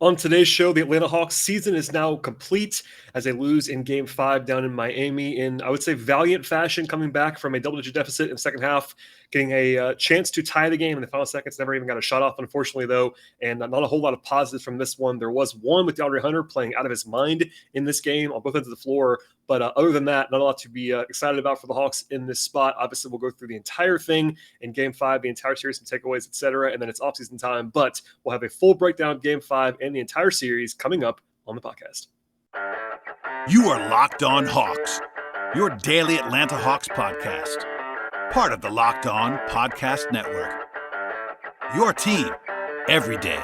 On today's show, the Atlanta Hawks season is now complete as they lose in Game 5 down in Miami in, I would say, valiant fashion, coming back from a double-digit deficit in the second half, getting a chance to tie the game in the final seconds. Never even got a shot off, unfortunately, though, and not a whole lot of positives from this one. There was one with DeAndre Hunter playing out of his mind in this game on both ends of the floor, but other than that, not a lot to be excited about for the Hawks in this spot. Obviously, we'll go through the entire thing in Game 5, the entire series, some takeaways, etc., and then it's offseason time, but we'll have a full breakdown of Game 5 and the entire series coming up on the podcast. You are Locked On Hawks, your daily Atlanta Hawks podcast. Part of the Locked On Podcast Network. Your team every day.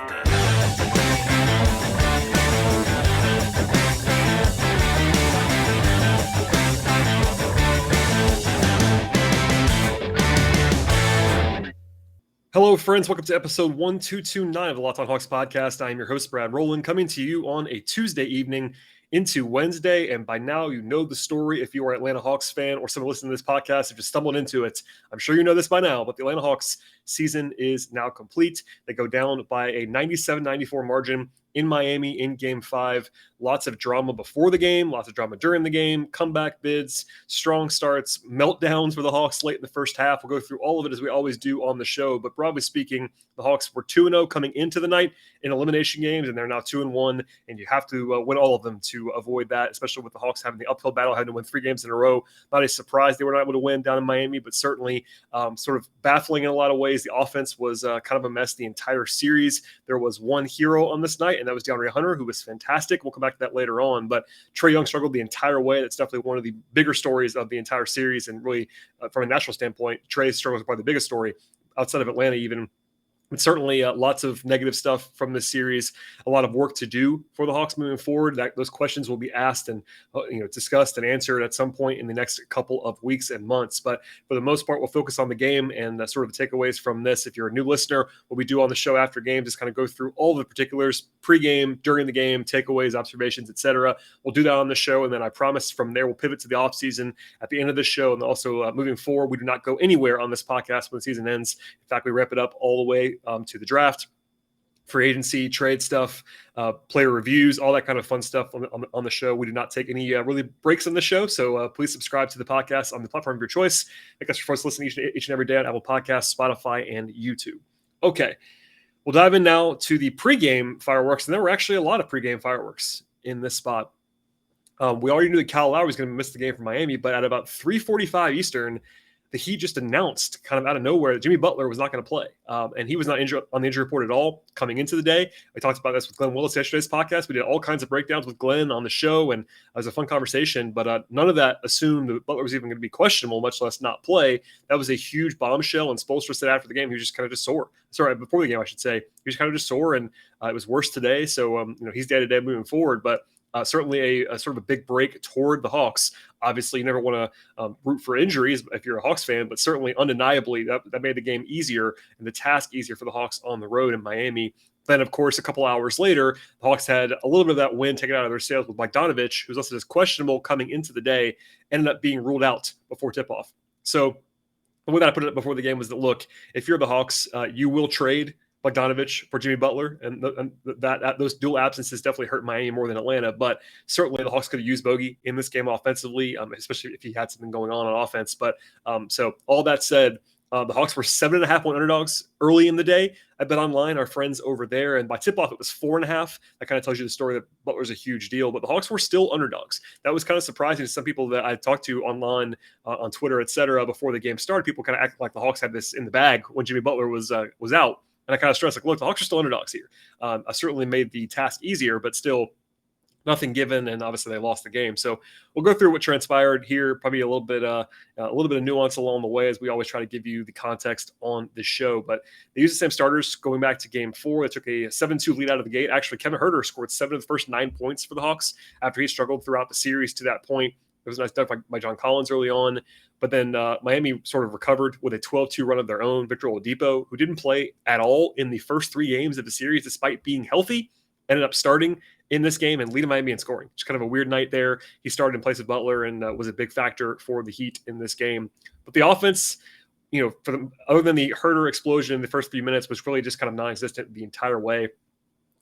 Hello, friends. Welcome to episode 1229 of the Locked On Hawks podcast. I am your host, Brad Rowland, coming to you on a Tuesday evening into Wednesday. And by now, you know the story. If you are an Atlanta Hawks fan or someone listening to this podcast, if you stumbled into it, I'm sure you know this by now, but the Atlanta Hawks season is now complete. They go down by a 97-94 margin in Miami in Game 5. Lots of drama before the game, lots of drama during the game, comeback bids, strong starts, meltdowns for the Hawks late in the first half. We'll go through all of it as we always do on the show. But broadly speaking, the Hawks were 2-0 coming into the night in elimination games, and they're now 2-1, and you have to win all of them to avoid that, especially with the Hawks having the uphill battle, having to win 3 games in a row. Not a surprise they were not able to win down in Miami, but certainly sort of baffling in a lot of ways. The offense was kind of a mess the entire series. There was one hero on this night, and that was DeAndre Hunter, who was fantastic. We'll come back to that later on, but Trae Young struggled the entire way. That's definitely one of the bigger stories of the entire series, and really, from a national standpoint, Trae's struggle is probably the biggest story outside of Atlanta even. But certainly lots of negative stuff from this series, a lot of work to do for the Hawks moving forward. Those questions will be asked and discussed and answered at some point in the next couple of weeks and months. But for the most part, we'll focus on the game and sort of the takeaways from this. If you're a new listener, what we do on the show after games is kind of go through all the particulars, pregame, during the game, takeaways, observations, etc. We'll do that on the show, and then I promise from there we'll pivot to the offseason at the end of the show. And also moving forward, we do not go anywhere on this podcast when the season ends. In fact, we wrap it up all the way to the draft, free agency, trade stuff, player reviews, all that kind of fun stuff on the show. We do not take any really breaks on the show, so please subscribe to the podcast on the platform of your choice. I guess you're forced to listen each and every day on Apple Podcasts, Spotify, and YouTube. Okay, we'll dive in now to the pregame fireworks, and there were actually a lot of pregame fireworks in this spot. We already knew that Kyle Lowry was going to miss the game from Miami, but at about 3:45 Eastern, the Heat just announced kind of out of nowhere that Jimmy Butler was not going to play. And he was not injured on the injury report at all coming into the day. We talked about this with Glenn Willis yesterday's podcast. We did all kinds of breakdowns with Glenn on the show, and it was a fun conversation. But none of that assumed that Butler was even going to be questionable, much less not play. That was a huge bombshell, and Spoelstra said after the game he was just kind of just sore. Sorry, before the game, I should say. He was kind of just sore, and it was worse today. So, he's day-to-day moving forward. But certainly a sort of a big break toward the Hawks. Obviously, you never want to root for injuries if you're a Hawks fan, but certainly undeniably that made the game easier and the task easier for the Hawks on the road in Miami. Then, of course, a couple hours later, the Hawks had a little bit of that win taken out of their sails with Bogdanovic, who's listed as questionable coming into the day, ended up being ruled out before tip-off. So the way that I put it before the game was that, look, if you're the Hawks, you will trade Bogdanovic for Jimmy Butler, and that those dual absences definitely hurt Miami more than Atlanta. But certainly the Hawks could have used Bogey in this game offensively, especially if he had something going on offense. But so all that said, the Hawks were 7.5-point underdogs early in the day. I bet online our friends over there, and by tip-off it was 4.5. That kind of tells you the story that Butler's a huge deal, but the Hawks were still underdogs. That was kind of surprising to some people that I talked to online, on Twitter, etc. Before the game started. People kind of acted like the Hawks had this in the bag when Jimmy Butler was out. And I kind of stressed, like, look, the Hawks are still underdogs here. I certainly made the task easier, but still nothing given, and obviously they lost the game. So we'll go through what transpired here, probably a little bit of nuance along the way, as we always try to give you the context on the show. But they used the same starters going back to Game 4. They took a 7-2 lead out of the gate. Actually, Kevin Huerter scored 7 of the first 9 points for the Hawks after he struggled throughout the series to that point. It was a nice dunk by John Collins early on. But then Miami sort of recovered with a 12-2 run of their own. Victor Oladipo, who didn't play at all in the first 3 games of the series despite being healthy, ended up starting in this game and leading Miami in scoring. Just kind of a weird night there. He started in place of Butler and was a big factor for the Heat in this game. But the offense, other than the Huerter explosion in the first few minutes, was really just kind of non-existent the entire way.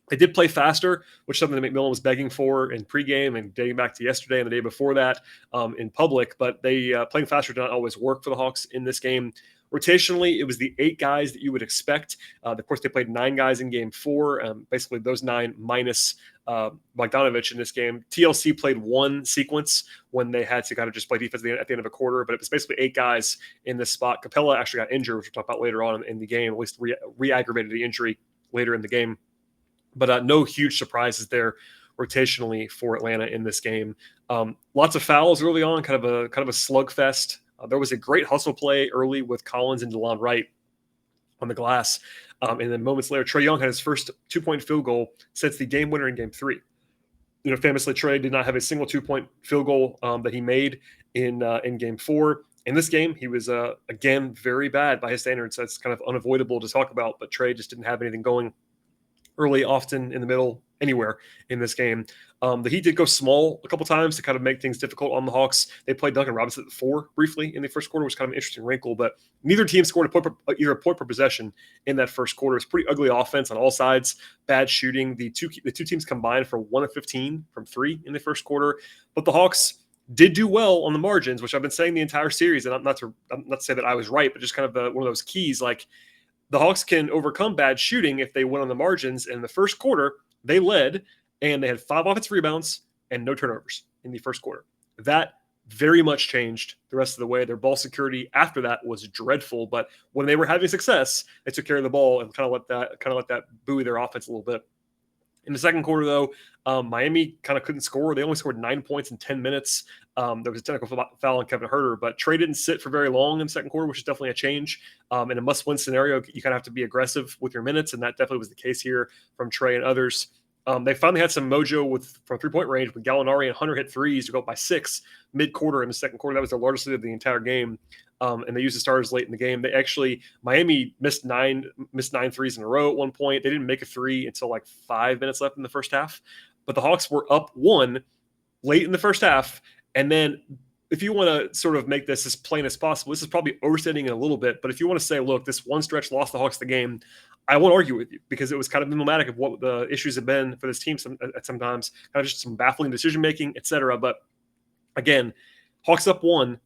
They did play faster, which is something that McMillan was begging for in pregame and dating back to yesterday and the day before that in public. But they playing faster did not always work for the Hawks in this game. Rotationally, it was the 8 guys that you would expect. Of course, they played 9 guys in game 4, basically those 9 minus Bogdanovic in this game. TLC played 1 sequence when they had to kind of just play defense at the end of a quarter, but it was basically 8 guys in this spot. Capella actually got injured, which we'll talk about later on in the game, at least re-aggravated the injury later in the game. But no huge surprises there rotationally for Atlanta in this game. Lots of fouls early on, kind of a slugfest. There was a great hustle play early with Collins and DeLon Wright on the glass. And then moments later, Trae Young had his first 2-point field goal, sets the game winner in game 3. Famously, Trae did not have a single 2-point field goal that he made in game 4. In this game, he was, again, very bad by his standards. That's kind of unavoidable to talk about, but Trae just didn't have anything going early, often, in the middle, anywhere in this game. The Heat did go small a couple times to kind of make things difficult on the Hawks. They played Duncan Robinson at 4 briefly in the first quarter, which was kind of an interesting wrinkle, but neither team scored either a point per possession in that first quarter. It's pretty ugly offense on all sides, bad shooting. The two teams combined for 1 of 15 from 3 in the first quarter, but the Hawks did do well on the margins, which I've been saying the entire series, and I'm not to say that I was right, but just kind of one of those keys, like, the Hawks can overcome bad shooting if they win on the margins. In the first quarter, they led, and they had 5 offensive rebounds and no turnovers in the first quarter. That very much changed the rest of the way. Their ball security after that was dreadful, but when they were having success, they took care of the ball and kind of let that buoy their offense a little bit. In the second quarter, though, Miami kind of couldn't score. They only scored 9 points in 10 minutes. There was a technical foul on Kevin Huerter, but Trae didn't sit for very long in the second quarter, which is definitely a change. In a must-win scenario, you kind of have to be aggressive with your minutes, and that definitely was the case here from Trae and others. They finally had some mojo from three-point range when Gallinari and Hunter hit threes to go up by 6 mid-quarter in the second quarter. That was their largest lead of the entire game. And they used the starters late in the game. Miami missed nine threes in a row at one point. They didn't make a 3 until like 5 minutes left in the first half. But the Hawks were up 1 late in the first half. And then if you want to sort of make this as plain as possible, this is probably overstating it a little bit. But if you want to say, look, this one stretch lost the Hawks the game, I won't argue with you because it was kind of emblematic of what the issues have been for this team at sometimes, kind of just some baffling decision-making, etc. But again, Hawks up 1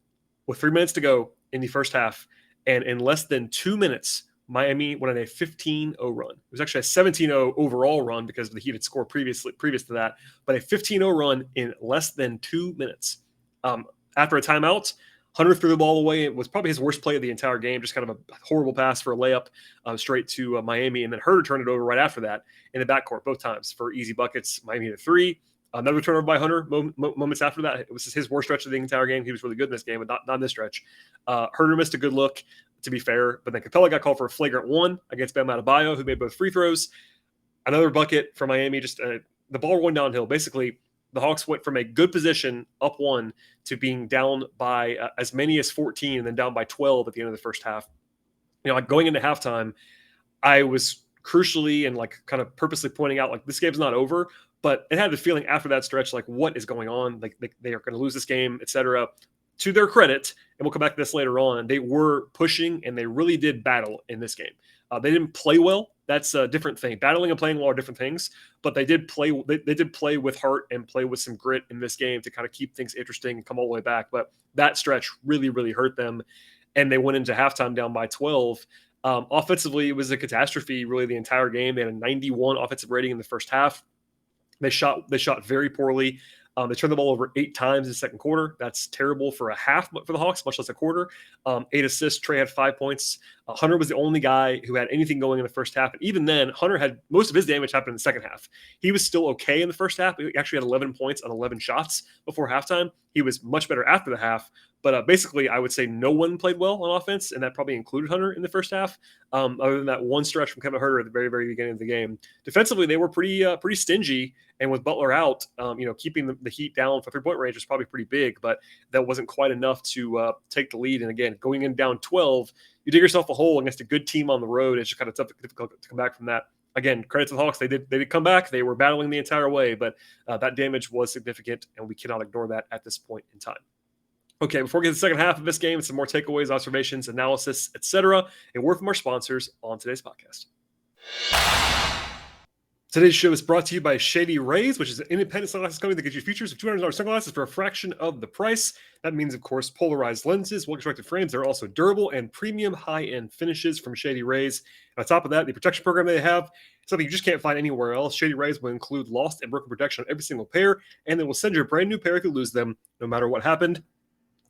with 3 minutes to go in the first half. And in less than 2 minutes, Miami went on a 15-0 run. It was actually a 17-0 overall run because the Heat had scored previous to that, but a 15-0 run in less than 2 minutes. After a timeout, Hunter threw the ball away. It was probably his worst play of the entire game, just kind of a horrible pass for a layup straight to Miami. And then Huerter turned it over right after that in the backcourt both times for easy buckets. Miami hit a 3. Another turnover by Hunter moments after that. It was his worst stretch of the entire game. He was really good in this game, but not in this stretch. Huerter missed a good look, to be fair. But then Capella got called for a flagrant 1 against Bam Adebayo, who made both free throws. Another bucket for Miami. Just the ball went downhill. Basically, the Hawks went from a good position, up 1, to being down by as many as 14 and then down by 12 at the end of the first half. Like going into halftime, I was crucially and like kind of purposely pointing out like this game's not over, but it had the feeling after that stretch like what is going on? Like they are going to lose this game, etc. To their credit, and we'll come back to this later on, they were pushing and they really did battle in this game. They didn't play well. That's a different thing. Battling and playing well are different things, but they did play. They did play with heart and play with some grit in this game to kind of keep things interesting and come all the way back. But that stretch really, really hurt them, and they went into halftime down by 12. Offensively, it was a catastrophe. Really, the entire game. They had a 91 offensive rating in the first half. They shot very poorly. They turned the ball over 8 times in the second quarter. That's terrible for a half for the Hawks, much less a quarter. 8 assists. Trae had 5 points. Hunter was the only guy who had anything going in the first half. And even then, Hunter had most of his damage happen in the second half. He was still okay in the first half. He actually had 11 points on 11 shots before halftime. He was much better after the half. But basically, I would say no one played well on offense, and that probably included Hunter in the first half, other than that one stretch from Kevin Huerter at the very, very beginning of the game. Defensively, they were pretty stingy, and with Butler out, keeping the Heat down for three-point range was probably pretty big, but that wasn't quite enough to take the lead. And again, going in down 12, you dig yourself a hole against a good team on the road. It's just kind of difficult to come back from that. Again, credit to the Hawks. They did come back. They were battling the entire way, but that damage was significant, and we cannot ignore that at this point in time. Okay, before we get to the second half of this game, some more takeaways, observations, analysis, etc., a word from our sponsors on today's podcast. Today's show is brought to you by Shady Rays, which is an independent sunglasses company that gives you features of $200 sunglasses for a fraction of the price. That means, of course, polarized lenses, well-constructed frames. They're also durable and premium high-end finishes from Shady Rays. And on top of that, the protection program they have, something you just can't find anywhere else. Shady Rays will include lost and broken protection on every single pair, and they will send you a brand new pair if you lose them, no matter what happened.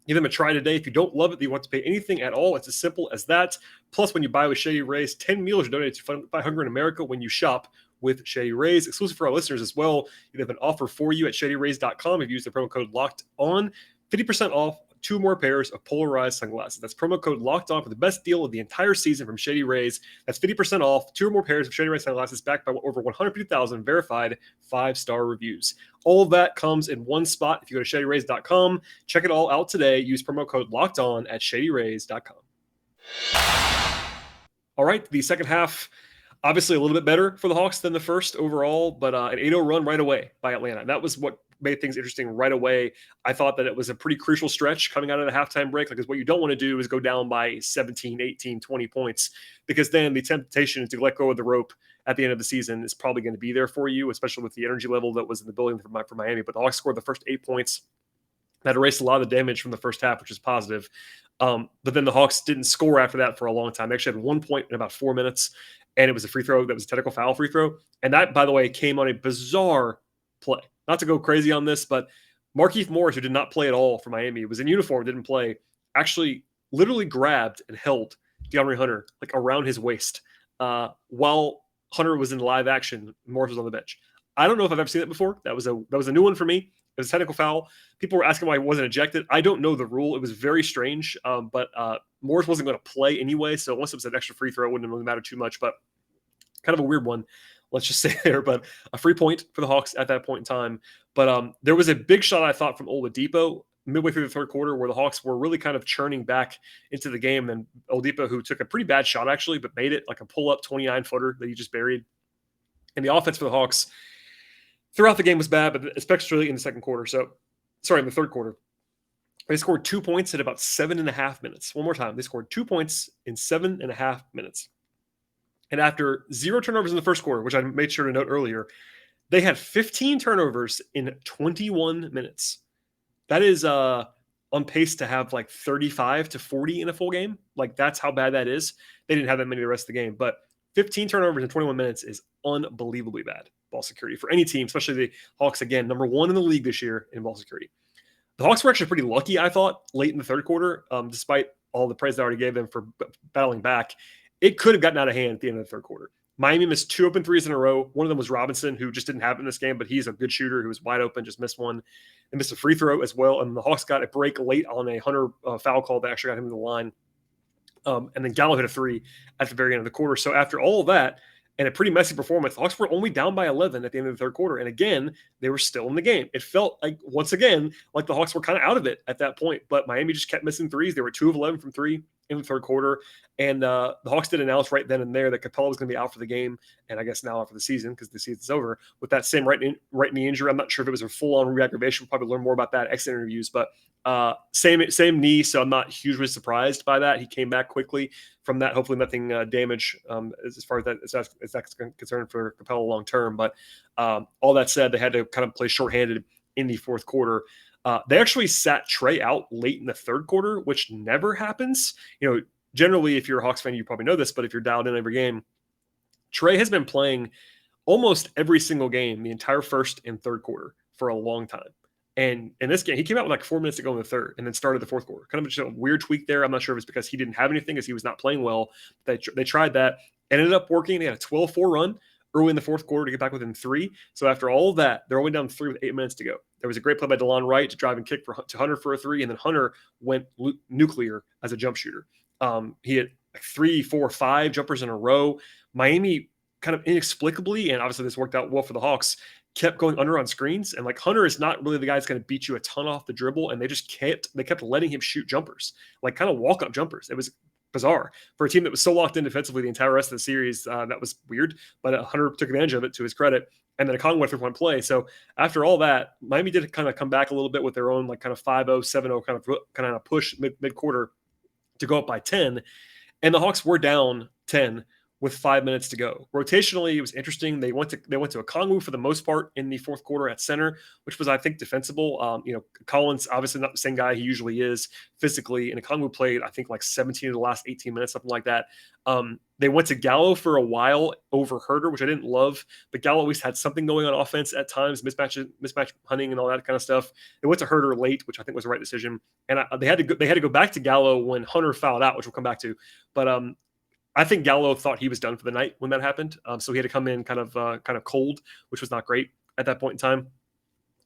Give them a try today. If you don't love it, you want to pay anything at all, it's as simple as that. Plus, when you buy with Shady Rays, 10 meals are donated to Fight Hunger in America when you shop with Shady Rays. Exclusive for our listeners as well. You have an offer for you at shadyrays.com. If you use the promo code LOCKED ON, 50% off 2 more pairs of polarized sunglasses. That's promo code LOCKED ON for the best deal of the entire season from Shady Rays. That's 50% off 2 or more pairs of Shady Rays sunglasses backed by over 150,000 verified 5-star reviews. All of that comes in one spot. If you go to shadyrays.com, check it all out today. Use promo code LOCKED ON at shadyrays.com. All right, the second half, obviously a little bit better for the Hawks than the first overall, but an 8-0 run right away by Atlanta. That was what made things interesting right away. I thought that it was a pretty crucial stretch coming out of the halftime break, because what you don't want to do is go down by 17, 18, 20 points, because then the temptation to let go of the rope at the end of the season is probably going to be there for you, especially with the energy level that was in the building for Miami. But the Hawks scored the first 8 points. That erased a lot of the damage from the first half, which is positive. But then the Hawks didn't score after that for a long time. They actually had 1 point in about 4 minutes, and it was a free throw that was a technical foul free throw. And that, by the way, came on a bizarre play. Not to go crazy on this, but Markieff Morris, who did not play at all for Miami, was in uniform, didn't play, actually literally grabbed and held DeAndre Hunter like around his waist while Hunter was in live action. Morris was on the bench. I don't know if I've ever seen that before. That was a new one for me. It was a technical foul. People were asking why he wasn't ejected. I don't know the rule. It was very strange, but Morris wasn't going to play anyway, so once it was an extra free throw, it wouldn't really matter too much, but kind of a weird one, let's just say there. But a free point for the Hawks at that point in time. But there was a big shot, I thought, from Oladipo midway through the third quarter where the Hawks were really kind of churning back into the game. And Oladipo, who took a pretty bad shot, actually, but made it like a pull-up 29-footer that he just buried. And the offense for the Hawks throughout the game was bad, but especially in the second quarter. In the third quarter. They scored 2 points in about 7.5 minutes. One more time. They scored 2 points in 7.5 minutes. And after 0 turnovers in the first quarter, which I made sure to note earlier, they had 15 turnovers in 21 minutes. That is on pace to have like 35 to 40 in a full game. Like, that's how bad that is. They didn't have that many the rest of the game, but 15 turnovers in 21 minutes is unbelievably bad ball security for any team, especially the Hawks, again, number 1 in the league this year in ball security. The Hawks were actually pretty lucky, I thought, late in the third quarter, despite all the praise I already gave them for battling back. It could have gotten out of hand at the end of the third quarter. Miami missed 2 open threes in a row. One of them was Robinson, who just didn't have it in this game, but he's a good shooter who was wide open, just missed one. They missed a free throw as well, and the Hawks got a break late on a Hunter foul call that actually got him to the line. And then Gallo hit a 3 at the very end of the quarter. So after all of that, and a pretty messy performance, the Hawks were only down by 11 at the end of the third quarter. And again, they were still in the game. It felt like, once again, like the Hawks were kind of out of it at that point. But Miami just kept missing threes. They were 2 of 11 from 3 in the third quarter. And the Hawks did announce right then and there that Capella was going to be out for the game. And I guess now out for the season, because the season's over, with that same right knee injury. I'm not sure if it was a full-on re-aggravation. We'll probably learn more about that at exit interviews. But same knee, so I'm not hugely surprised by that. He came back quickly from that. Hopefully nothing damage as far as that's concerned for Capella long term. But all that said, they had to kind of play shorthanded in the fourth quarter. They actually sat Trae out late in the third quarter, which never happens. Generally, if you're a Hawks fan, you probably know this, but if you're dialed in every game, Trae has been playing almost every single game, the entire first and third quarter, for a long time. And in this game, he came out with like 4 minutes to go in the third and then started the fourth quarter. Kind of just a weird tweak there. I'm not sure if it's because he didn't have anything, as he was not playing well. They tried that and ended up working. They had a 12-4 run early in the fourth quarter to get back within 3. So after all of that, they're only down 3 with 8 minutes to go. There was a great play by DeLon Wright to drive and kick to Hunter for a 3, and then Hunter went nuclear as a jump shooter. He had like 3, 4, 5 jumpers in a row. Miami kind of inexplicably, and obviously this worked out well for the Hawks, kept going under on screens. And like, Hunter is not really the guy that's going to beat you a ton off the dribble. And they kept letting him shoot jumpers, like kind of walk-up jumpers. It was bizarre for a team that was so locked in defensively the entire rest of the series. That was weird, but Hunter took advantage of it, to his credit. And then a Conway 3-point play. So after all that, Miami did kind of come back a little bit with their own like kind of 5-0, 7-0 kind of push mid-quarter to go up by 10. And the Hawks were down 10 with 5 minutes to go. Rotationally, it was interesting. They went to Okongwu for the most part in the fourth quarter at center, which was, I think, defensible. Collins, obviously not the same guy he usually is physically, and Okongwu played, I think, like 17 of the last 18 minutes, something like that. They went to Gallo for a while over Herter, which I didn't love, but Gallo at least had something going on offense at times, mismatch hunting and all that kind of stuff. They went to Herter late, which I think was the right decision, and they had to go back to Gallo when Hunter fouled out, which we'll come back to. But I think Gallo thought he was done for the night when that happened, so he had to come in kind of cold, which was not great at that point in time.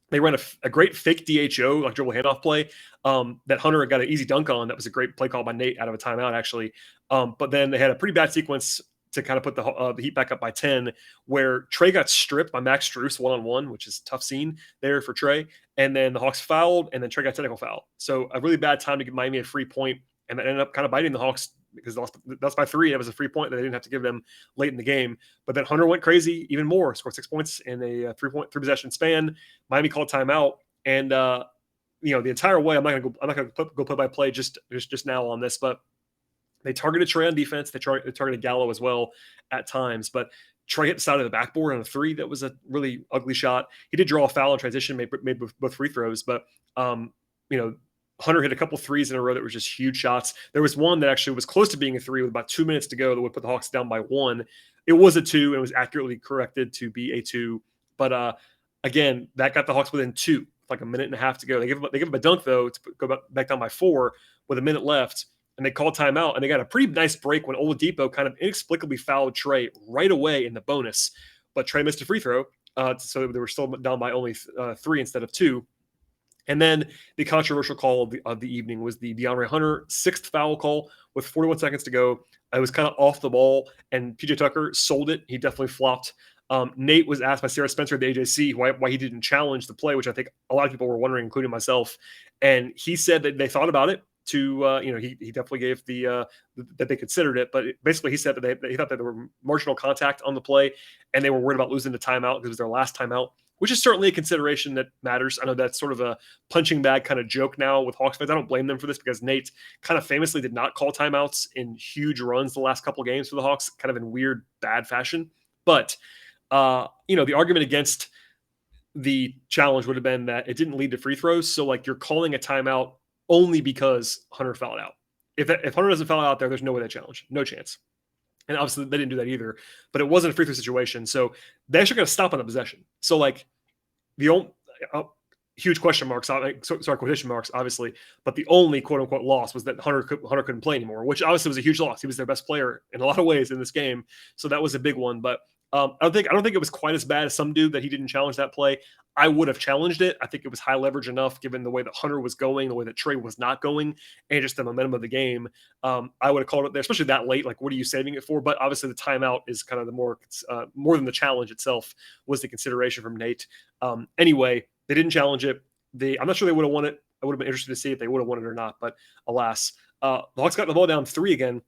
They ran a great fake DHO, like dribble handoff play, that Hunter got an easy dunk on. That was a great play call by Nate out of a timeout, actually. But then they had a pretty bad sequence to kind of put the Heat back up by 10, where Trae got stripped by Max Strus one-on-one, which is a tough scene there for Trae. And then the Hawks fouled, and then Trae got technical foul. So a really bad time to give Miami a free point, and that ended up kind of biting the Hawks because that's by 3. It was a free point that they didn't have to give them late in the game. But then Hunter went crazy even more, scored 6 points in a three possession span. Miami called timeout, and the entire way, I'm not gonna go play by play just now on this, but they targeted Trae on defense. They targeted Gallo as well at times, but Trae hit the side of the backboard on a 3 that was a really ugly shot. He did draw a foul in transition, made both free throws, but Hunter hit a couple 3s in a row that were just huge shots. There was one that actually was close to being a 3 with about 2 minutes to go that would put the Hawks down by 1. It was a 2 and was accurately corrected to be a 2. But again, that got the Hawks within 2, like a minute and a half to go. They give him a dunk, though, to go back down by 4 with a minute left. And they called timeout, and they got a pretty nice break when Oladipo kind of inexplicably fouled Trae right away in the bonus. But Trae missed a free throw, so they were still down by only 3 instead of 2. And then the controversial call of the evening was the DeAndre Hunter 6th foul call with 41 seconds to go. It was kind of off the ball, and PJ Tucker sold it. He definitely flopped. Nate was asked by Sarah Spencer at the AJC why he didn't challenge the play, which I think a lot of people were wondering, including myself. And he said that they thought about it. He definitely gave that they considered it, but basically he said that he thought that there were marginal contact on the play, and they were worried about losing the timeout because it was their last timeout, which is certainly a consideration that matters. I know that's sort of a punching bag kind of joke now with Hawks fans. I don't blame them for this because Nate kind of famously did not call timeouts in huge runs the last couple of games for the Hawks, kind of in weird, bad fashion. But, the argument against the challenge would have been that it didn't lead to free throws. So, like, you're calling a timeout only because Hunter fouled out. If Hunter doesn't foul out there's no way they challenge. No chance. And obviously they didn't do that either, but it wasn't a free throw situation. So they actually got to stop on the possession. So like the only huge question marks, quotation marks, obviously, but the only quote unquote loss was that Hunter couldn't play anymore, which obviously was a huge loss. He was their best player in a lot of ways in this game. So that was a big one, but I don't think it was quite as bad as some do that he didn't challenge that play. I would have challenged it. I think it was high leverage enough given the way that Hunter was going, the way that Trae was not going, and just the momentum of the game. I would have called it there, especially that late. Like, what are you saving it for? But obviously the timeout is kind of the more than the challenge itself was the consideration from Nate. Anyway, they didn't challenge it. I'm not sure they would have won it. I would have been interested to see if they would have won it or not, but alas. The Hawks got the ball down 3 again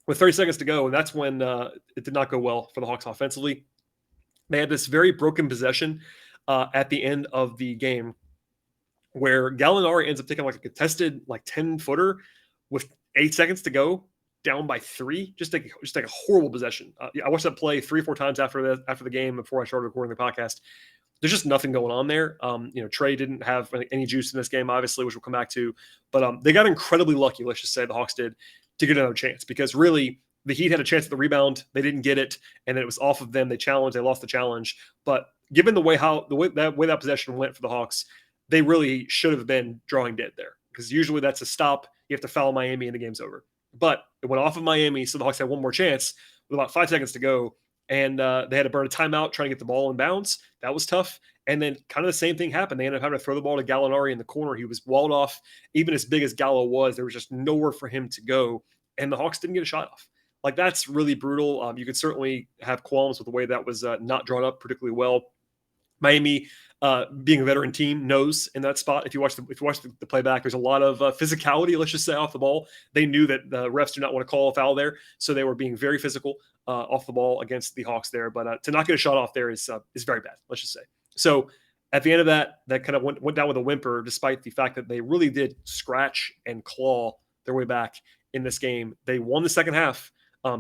with 30 seconds to go, and that's when it did not go well for the Hawks offensively. They had this very broken possession at the end of the game where Gallinari ends up taking like a contested 10-footer with 8 seconds to go, down by 3. Just like a horrible possession. I watched that play 3 or 4 times after the game before I started recording the podcast. There's just nothing going on there. Trae didn't have any juice in this game, obviously, which we'll come back to. But they got incredibly lucky, let's just say the Hawks did, to get another chance, because really the Heat had a chance at the rebound. They didn't get it, and then it was off of them. They challenged. They lost the challenge. But given the way that possession went for the Hawks, they really should have been drawing dead there, because usually that's a stop. You have to foul Miami and the game's over. But it went off of Miami, so the Hawks had one more chance with about 5 seconds to go, and they had to burn a timeout trying to get the ball in bounds. That was tough. And then kind of the same thing happened. They ended up having to throw the ball to Gallinari in the corner. He was walled off. Even as big as Gallo was, there was just nowhere for him to go, and the Hawks didn't get a shot off. Like, that's really brutal. You could certainly have qualms with the way that was not drawn up particularly well. Miami, being a veteran team, knows in that spot. If you watch the playback, there's a lot of physicality, let's just say, off the ball. They knew that the refs do not want to call a foul there, so they were being very physical off the ball against the Hawks there. But to not get a shot off there is very bad, let's just say. So at the end of that kind of went down with a whimper, despite the fact that they really did scratch and claw their way back in this game. They won the second half.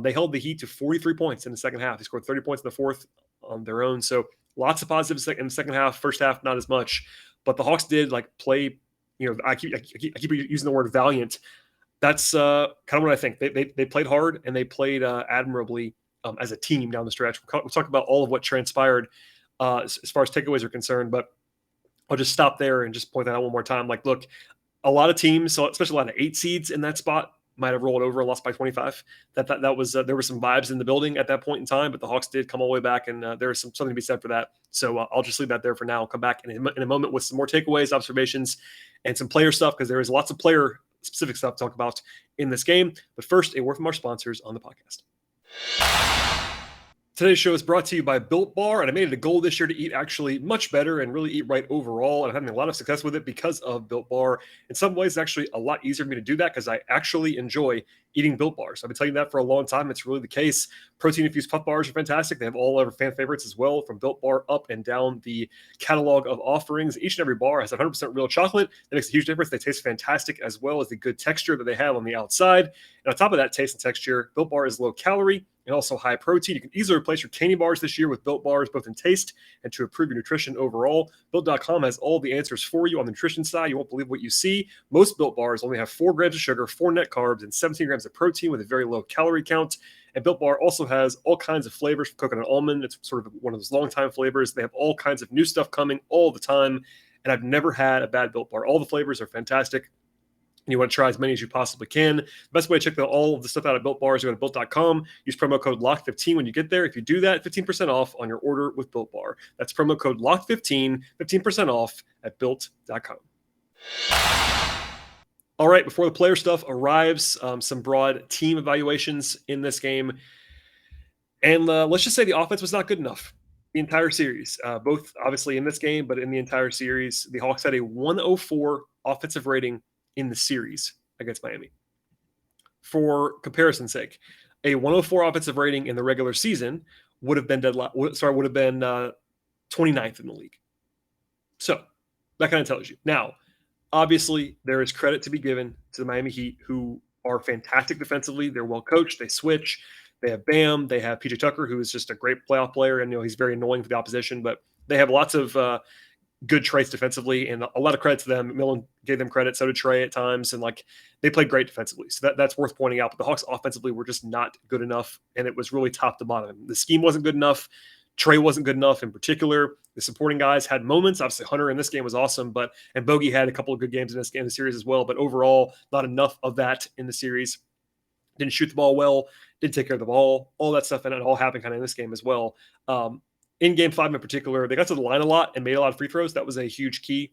They held the Heat to 43 points in the second half. They scored 30 points in the fourth on their own. So lots of positives in the second half. First half, not as much. But the Hawks did play. I keep using the word valiant. That's kind of what I think. They played hard and they played admirably as a team down the stretch. We'll talk about all of what transpired as far as takeaways are concerned, but I'll just stop there and just point that out one more time. Look, a lot of teams, so especially a lot of 8 seeds in that spot, might have rolled over and lost by 25. That was there were some vibes in the building at that point in time, but the Hawks did come all the way back, and there is something to be said for that. So I'll just leave that there for now. I'll come back in a moment with some more takeaways, observations, and some player stuff, because there is lots of player specific stuff to talk about in this game. But first, a word from our sponsors on the podcast. Today's show is brought to you by Built Bar, and I made it a goal this year to eat actually much better and really eat right overall, and I'm having a lot of success with it because of Built Bar. In some ways, it's actually a lot easier for me to do that because I actually enjoy eating Built Bars. I've been telling you that for a long time. It's really the case. Protein-infused puff bars are fantastic. They have all our fan favorites as well, from Built Bar up and down the catalog of offerings. Each and every bar has 100% real chocolate. That makes a huge difference. They taste fantastic, as well as the good texture that they have on the outside. And on top of that taste and texture, Built Bar is low calorie and also high protein. You can easily replace your candy bars this year with Built Bars, both in taste and to improve your nutrition overall. Built.com has all the answers for you on the nutrition side. You won't believe what you see. Most Built Bars only have 4 grams of sugar, 4 net carbs, and 17 grams of protein with a very low calorie count. And Built Bar also has all kinds of flavors from coconut almond. It's sort of one of those long time flavors. They have all kinds of new stuff coming all the time. And I've never had a bad Built Bar. All the flavors are fantastic. You want to try as many as you possibly can. The best way to check all of the stuff out at Built Bar is go to Built.com. Use promo code LOCK15 when you get there. If you do that, 15% off on your order with Built Bar. That's promo code LOCK15, 15% off at Built.com. All right, before the player stuff arrives, some broad team evaluations in this game. And let's just say the offense was not good enough the entire series, both obviously in this game, but in the entire series. The Hawks had a 104 offensive rating in the series against Miami. For comparison's sake, a 104 offensive rating in the regular season would have been 29th in the league. So that kind of tells you. Now, obviously, there is credit to be given to the Miami Heat, who are fantastic defensively. They're well coached. They switch. They have Bam. They have PJ Tucker, who is just a great playoff player, and he's very annoying for the opposition. But they have lots of good traits defensively, and a lot of credit to them. Millen gave them credit, so did Trae at times, and they played great defensively. So that's worth pointing out. But the Hawks offensively were just not good enough, and it was really top to bottom. The scheme wasn't good enough. Trae wasn't good enough in particular. The supporting guys had moments. Obviously, Hunter in this game was awesome, and Bogey had a couple of good games in this game, the series as well. But overall, not enough of that in the series. Didn't shoot the ball well. Didn't take care of the ball. All that stuff, and it all happened kind of in this game as well. In Game 5 in particular, they got to the line a lot and made a lot of free throws. That was a huge key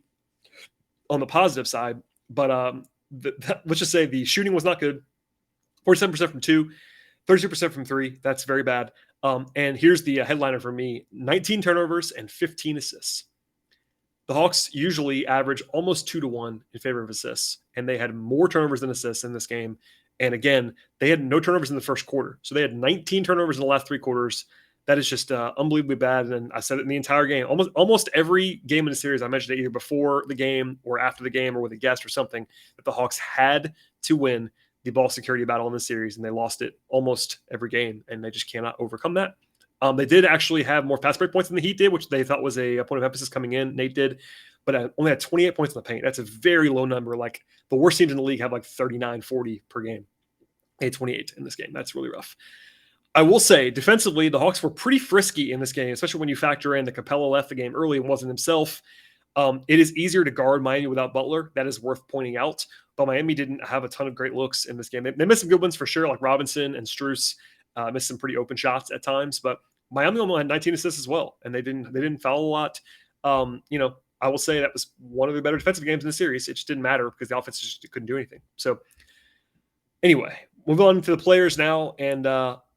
on the positive side. But let's just say the shooting was not good. 47% from 2, 32% from 3. That's very bad. And here's the headliner for me: 19 turnovers and 15 assists. The Hawks usually average almost 2-to-1 in favor of assists, and they had more turnovers than assists in this game. And again, they had no turnovers in the first quarter. So they had 19 turnovers in the last 3 quarters. That is just unbelievably bad. And I said it in the entire game. Almost every game in the series, I mentioned it either before the game or after the game or with a guest or something, that the Hawks had to win the ball security battle in the series, and they lost it almost every game, and they just cannot overcome that. They did actually have more fast break points than the Heat did, which they thought was a point of emphasis coming in. Nate did, but only had 28 points in the paint. That's a very low number. The worst teams in the league have 39, 40 per game. They had 28 in this game. That's really rough. I will say, defensively, the Hawks were pretty frisky in this game, especially when you factor in that Capella left the game early and wasn't himself. It is easier to guard Miami without Butler. That is worth pointing out. But Miami didn't have a ton of great looks in this game. They missed some good ones for sure, like Robinson and Strus missed some pretty open shots at times. But Miami only had 19 assists as well, and they didn't foul a lot. I will say that was one of the better defensive games in the series. It just didn't matter because the offense just couldn't do anything. So anyway, move on to the players now, and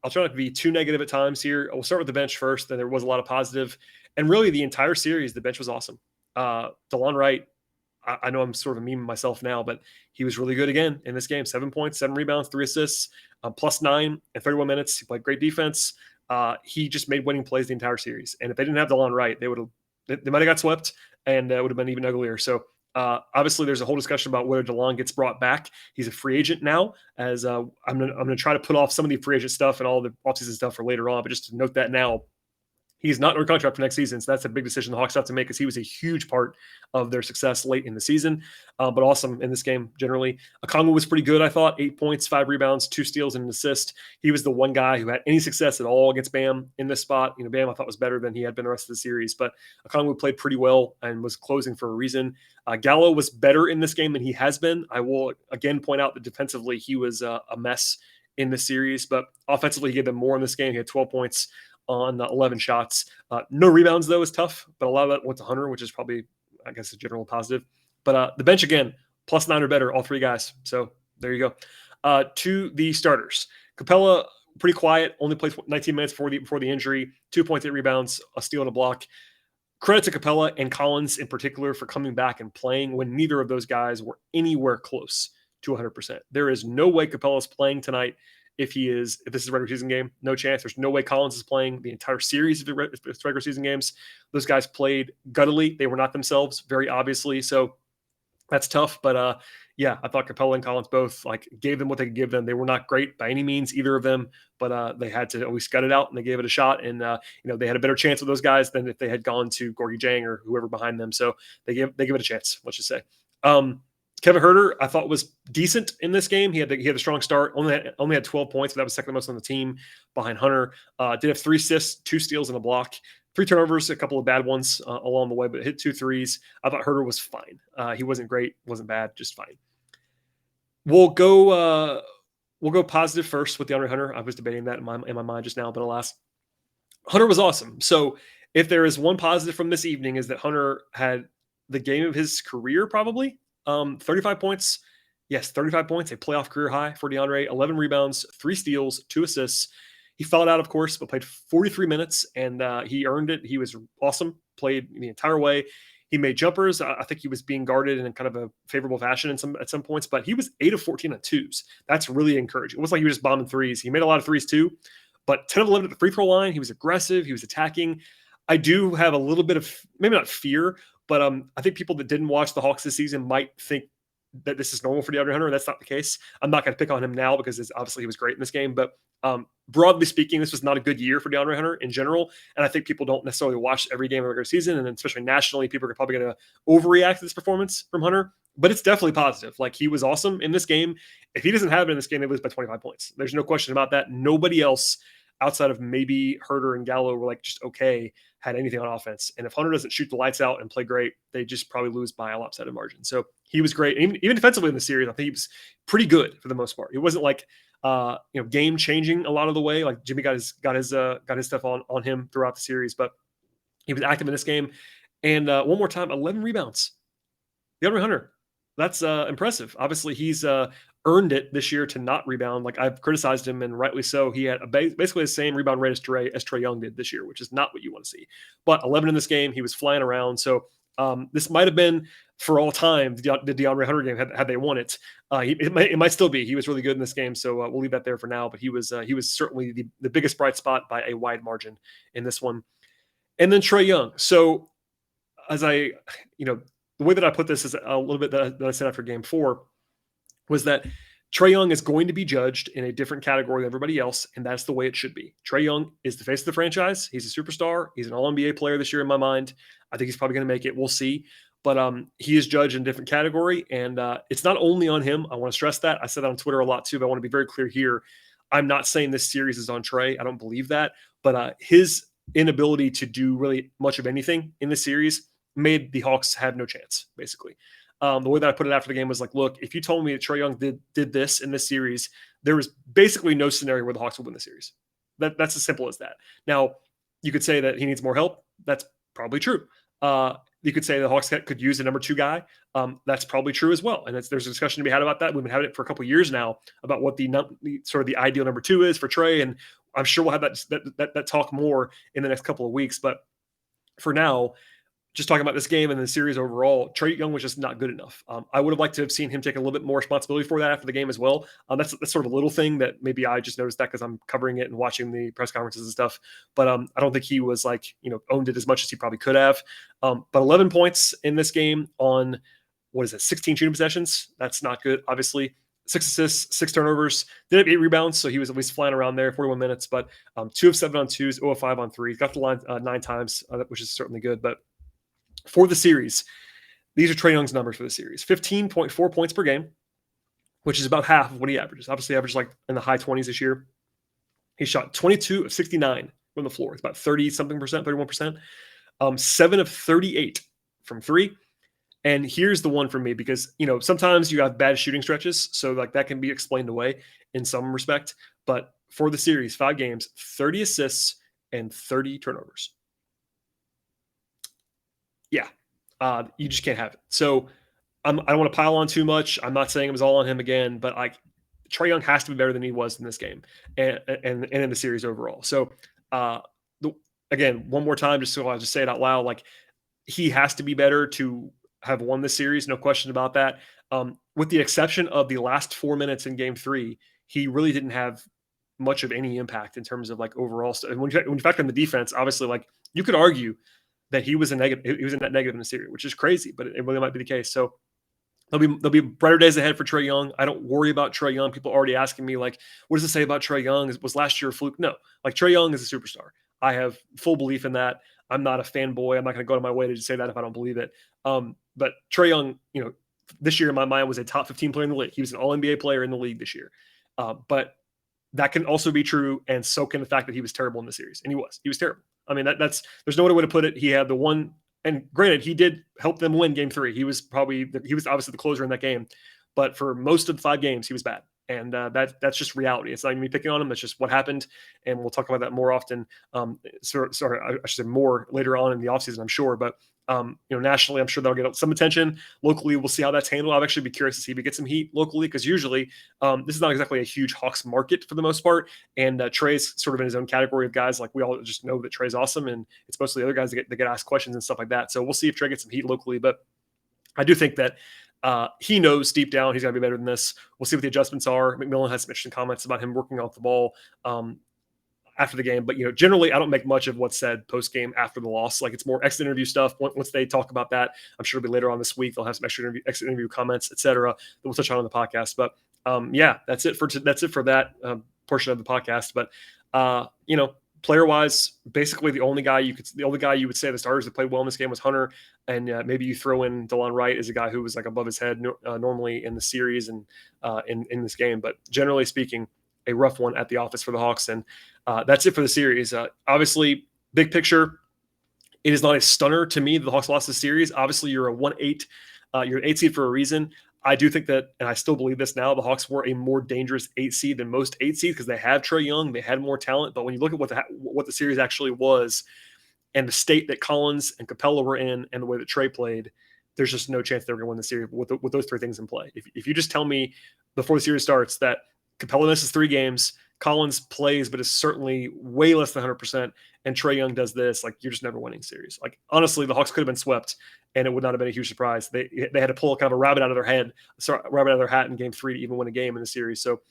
I'll try not to be too negative at times here. We'll start with the bench first. Then there was a lot of positive. And really the entire series, the bench was awesome. DeLon Wright, I know I'm sort of a meme myself now, but he was really good again in this game. 7 points, 7 rebounds, 3 assists, +9 in 31 minutes. He played great defense. He just made winning plays the entire series. And if they didn't have DeLon Wright, they might have got swept, and it would have been even uglier. So Obviously, there's a whole discussion about whether DeLon gets brought back. He's a free agent now. As I'm gonna try to put off some of the free agent stuff and all the offseason stuff for later on, but just to note that now, he's not under contract for next season, so that's a big decision the Hawks have to make because he was a huge part of their success late in the season, but awesome in this game generally. Okongwu was pretty good, I thought. 8 points, 5 rebounds, 2 steals, and an assist. He was the one guy who had any success at all against Bam in this spot. Bam I thought was better than he had been the rest of the series, but Okongwu played pretty well and was closing for a reason. Gallo was better in this game than he has been. I will again point out that defensively he was a mess in the series, but offensively he gave them more in this game. He had 12 points on 11 shots. No rebounds, though, is tough, but a lot of that went to Hunter, which is probably, I guess, a general positive. But the bench, again, +9 or better, all 3 guys. So there you go. To the starters. Capella, pretty quiet, only played 19 minutes before the injury, 2.8 rebounds, a steal and a block. Credit to Capella and Collins in particular for coming back and playing when neither of those guys were anywhere close to 100%. There is no way Capella's playing tonight. If this is a regular season game, no chance. There's no way Collins is playing the entire series of the regular season games. Those guys played guttily. They were not themselves, very obviously. So that's tough. But yeah, I thought Capella and Collins both gave them what they could give them. They were not great by any means, either of them, but they had to always gut it out and they gave it a shot. And they had a better chance with those guys than if they had gone to Gorgie Jang or whoever behind them. So they give it a chance. Let's just say. Kevin Huerter, I thought was decent in this game. He had a strong start. Only had 12 points, but that was second most on the team behind Hunter. Did have 3 assists, 2 steals, and a block. 3 turnovers, a couple of bad ones along the way, but hit 2 threes. I thought Huerter was fine. He wasn't great, wasn't bad, just fine. We'll go positive first with DeAndre Hunter. I was debating that in my mind just now, but alas, Hunter was awesome. So if there is one positive from this evening is that Hunter had the game of his career probably. 35 points. Yes, 35 points, a playoff career high for DeAndre. 11 rebounds, 3 steals, 2 assists. He fouled out, of course, but played 43 minutes, and he earned it. He was awesome, played the entire way. He made jumpers. I think he was being guarded in kind of a favorable fashion at some points, but he was 8 of 14 on 2s. That's really encouraging. It wasn't like he was just bombing threes. He made a lot of threes too, but 10 of 11 at the free throw line. He was aggressive. He was attacking. I do have a little bit of, maybe not fear, but I think people that didn't watch the Hawks this season might think that this is normal for DeAndre Hunter. That's not the case. I'm not going to pick on him now because obviously he was great in this game. But broadly speaking, this was not a good year for DeAndre Hunter in general. And I think people don't necessarily watch every game of the regular season. And especially nationally, people are probably going to overreact to this performance from Hunter. But it's definitely positive. He was awesome in this game. If he doesn't have it in this game, they lose by 25 points. There's no question about that. Nobody else outside of maybe Huerter and Gallo were just okay, had anything on offense. And if Hunter doesn't shoot the lights out and play great, they just probably lose by a lopsided margin. So he was great. Even defensively in the series, I think he was pretty good for the most part. It wasn't game changing a lot of the way. Jimmy got his stuff on him throughout the series, but he was active in this game. And one more time, 11 rebounds. DeAndre Hunter, that's impressive. Obviously, he's earned it this year to not rebound. I've criticized him, and rightly so. He had basically the same rebound rate as Trae Young did this year, which is not what you want to see. But 11 in this game, he was flying around. So this might have been for all time the DeAndre Hunter game had they won it. It might still be. He was really good in this game, so we'll leave that there for now. But he was certainly the biggest bright spot by a wide margin in this one. And then Trae Young. So as the way that I put this is a little bit that I said after game 4 was that Trae Young is going to be judged in a different category than everybody else, and that's the way it should be. Trae Young is the face of the franchise. He's a superstar. He's an All-NBA player this year in my mind. I think he's probably going to make it. We'll see. But he is judged in a different category, and it's not only on him. I want to stress that. I said that on Twitter a lot too, but I want to be very clear here. I'm not saying this series is on Trae. I don't believe that. But his inability to do really much of anything in the series made the Hawks have no chance, basically. The way that I put it after the game was look, if you told me that Trae Young did this in this series, there was basically no scenario where the Hawks would win the series. That's as simple as that. Now, you could say that he needs more help. That's probably true. You could say the Hawks could use a number 2 guy. That's probably true as well. And there's a discussion to be had about that. We've been having it for a couple of years now about what the sort of the ideal number 2 is for Trae. And I'm sure we'll have that talk more in the next couple of weeks. But for now, just talking about this game and the series overall, Trae Young was just not good enough. I would have liked to have seen him take a little bit more responsibility for that after the game as well. That's sort of a little thing that maybe I just noticed that because I'm covering it and watching the press conferences and stuff. But I don't think he was owned it as much as he probably could have. But 11 points in this game on 16 shooting possessions. That's not good, obviously. 6 assists, 6 turnovers, did have 8 rebounds, so he was at least flying around there, 41 minutes, but 2 of 7 on 2s, 0 of 5 on 3. Got the line 9 times, which is certainly good. But for the series, these are Trae Young's numbers for the series. 15.4 points per game, which is about half of what he averages. Obviously, averaged like in the high 20s this year. He shot 22 of 69 from the floor. It's about 30-something percent, 31%. 7 of 38 from 3. And here's the one for me, because, sometimes you have bad shooting stretches. So like that can be explained away in some respect. But for the series, 5 games, 30 assists and 30 turnovers. Yeah. You just can't have it. So I don't want to pile on too much. I'm not saying it was all on him again, but like Trae Young has to be better than he was in this game and in the series overall. So again, one more time, just so I'll just say it out loud, like he has to be better to have won this series. No question about that. With the exception of the last 4 minutes in game 3, he really didn't have much of any impact in terms of like overall stuff. When you factor in the defense, obviously, like you could argue that he was a negative. He was a net negative in the series, which is crazy, but it really might be the case. So there'll be brighter days ahead for Trae Young. I don't worry about Trae Young. People are already asking me, like, what does it say about Trae Young? Was last year a fluke? No. Like, Trae Young is a superstar. I have full belief in that. I'm not a fanboy. I'm not going to go to my way to just say that if I don't believe it. But Trae Young, this year in my mind was a top 15 player in the league. He was an all-NBA player in the league this year. But that can also be true, and so can the fact that he was terrible in the series. And he was terrible. I mean, that's there's no other way to put it. He had the one. And granted, he did help them win game 3. He was obviously the closer in that game, but for most of the 5 games, he was bad. And that's just reality. It's not even me picking on him. That's just what happened. And we'll talk about that more often. I should say more later on in the offseason, I'm sure. But nationally, I'm sure that'll get some attention. Locally, we'll see how that's handled. I'll actually be curious to see if he gets some heat locally, because usually this is not exactly a huge Hawks market for the most part. And Trae's sort of in his own category of guys. Like, we all just know that Trae's awesome, and it's mostly the other guys that get asked questions and stuff like that. So we'll see if Trae gets some heat locally. But I do think that he knows deep down he's got to be better than this. We'll see what the adjustments are. McMillan has some interesting comments about him working off the ball after the game. But, generally I don't make much of what's said post game after the loss. Like, it's more exit interview stuff. Once they talk about that, I'm sure it'll be later on this week. They'll have some exit interview comments, etc. that we'll touch on the podcast. But that's it for that portion of the podcast. But player wise, basically the only guy you would say the starters that played well in this game was Hunter, and maybe you throw in DeLon Wright as a guy who was like above his head normally in the series and in this game. But generally speaking, a rough one at the office for the Hawks, and that's it for the series. Obviously, big picture, it is not a stunner to me that the Hawks lost the series. Obviously, you're a 1-8, you're an 8 seed for a reason. I do think that, and I still believe this now, the Hawks were a more dangerous 8 seed than most 8 seeds because they have Trae Young, they had more talent. But when you look at what the series actually was, and the state that Collins and Capella were in, and the way that Trae played, there's just no chance they were going to win the series with those 3 things in play. If you just tell me before the series starts that Capella misses 3 games, Collins plays but is certainly way less than 100%, and Trae Young does this, like, you're just never winning series. Like, honestly, the Hawks could have been swept, and it would not have been a huge surprise. They had to pull kind of a rabbit out of their hat in game 3 to even win a game in the series. So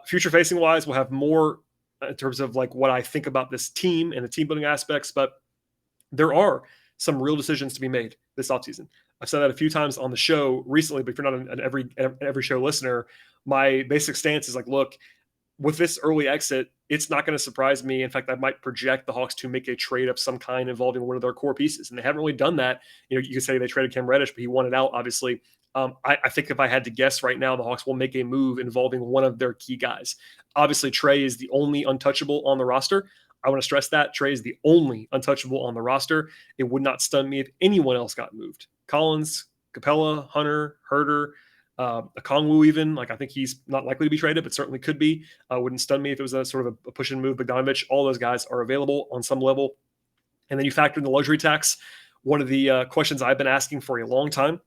future facing wise, we'll have more in terms of like what I think about this team and the team building aspects, but there are some real decisions to be made this offseason. I've said that a few times on the show recently, but if you're not an every show listener, my basic stance is like, look, with this early exit, it's not going to surprise me. In fact, I might project the Hawks to make a trade of some kind involving one of their core pieces. And they haven't really done that. You could say they traded Cam Reddish, but he wanted out, obviously. I think if I had to guess right now, the Hawks will make a move involving one of their key guys. Obviously, Trae is the only untouchable on the roster. I want to stress that. Trae is the only untouchable on the roster. It would not stun me if anyone else got moved. Collins, Capella, Hunter, Herter, Okongwu even. Like, I think he's not likely to be traded, but certainly could be. Wouldn't stun me if it was a sort of a push and move. Bogdanovic, all those guys are available on some level. And then you factor in the luxury tax. One of the questions I've been asking for a long time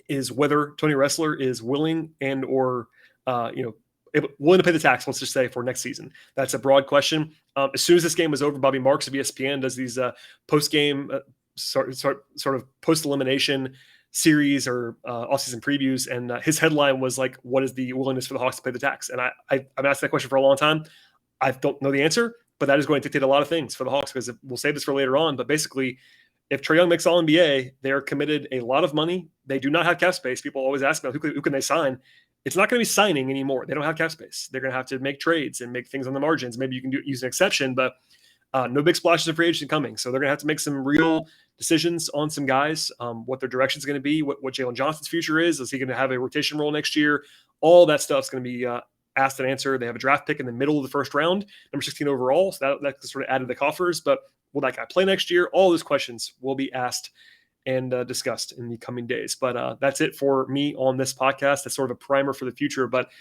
is whether Tony Ressler is willing and or willing to pay the tax, let's just say, for next season. That's a broad question. As soon as this game was over, Bobby Marks of ESPN does these post-game sort of post-elimination series or offseason previews, and his headline was like, what is the willingness for the Hawks to pay the tax? And I've asked that question for a long time. I don't know the answer, but that is going to dictate a lot of things for the Hawks, because we'll save this for later on. But basically, if Trae Young makes All NBA, they're committed a lot of money. They do not have cap space. People always ask about who can they sign. It's not going to be signing anymore. They don't have cap space. They're going to have to make trades and make things on the margins. Maybe you can use an exception, but no big splashes of free agency coming. So they're going to have to make some real decisions on some guys, what their direction is going to be, what Jalen Johnson's future is. Is he going to have a rotation role next year? All that stuff's going to be asked and answered. They have a draft pick in the middle of the first round, number 16 overall. So that sort of added the coffers. But will that guy play next year? All those questions will be asked and discussed in the coming days. But that's it for me on this podcast. That's sort of a primer for the future. But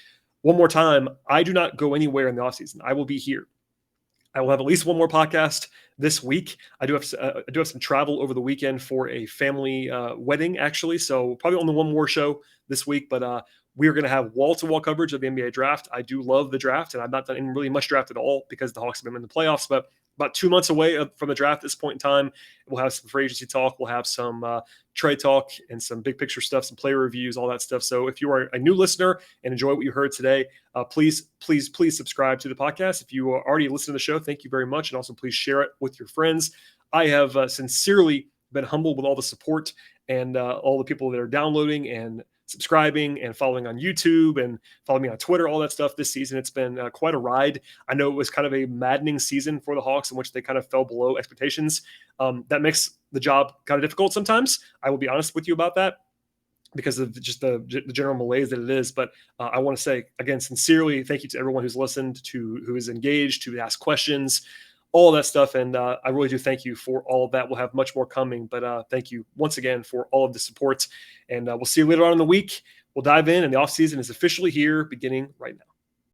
one more time, I do not go anywhere in the offseason. I will be here. I will have at least one more podcast this week. I do have some travel over the weekend for a family wedding, actually. So probably only one more show this week. But we're going to have wall-to-wall coverage of the NBA draft. I do love the draft, and I've not done really much draft at all because the Hawks have been in the playoffs. But about 2 months away from the draft at this point in time, we'll have some free agency talk. We'll have some trade talk and some big picture stuff, some player reviews, all that stuff. So if you are a new listener and enjoy what you heard today, please subscribe to the podcast. If you are already listening to the show, thank you very much. And also please share it with your friends. I have sincerely been humbled with all the support and all the people that are downloading and subscribing and following on YouTube and following me on Twitter, all that stuff this season. It's been quite a ride. I know it was kind of a maddening season for the Hawks in which they kind of fell below expectations. That makes the job kind of difficult sometimes. I will be honest with you about that because of just the general malaise that it is. But I want to say, again, sincerely, thank you to everyone who's listened, who is engaged, who asked questions, all that stuff. And I really do thank you for all of that. We'll have much more coming, but thank you once again for all of the support. And we'll see you later on in the week. We'll dive in, and the offseason is officially here beginning right now.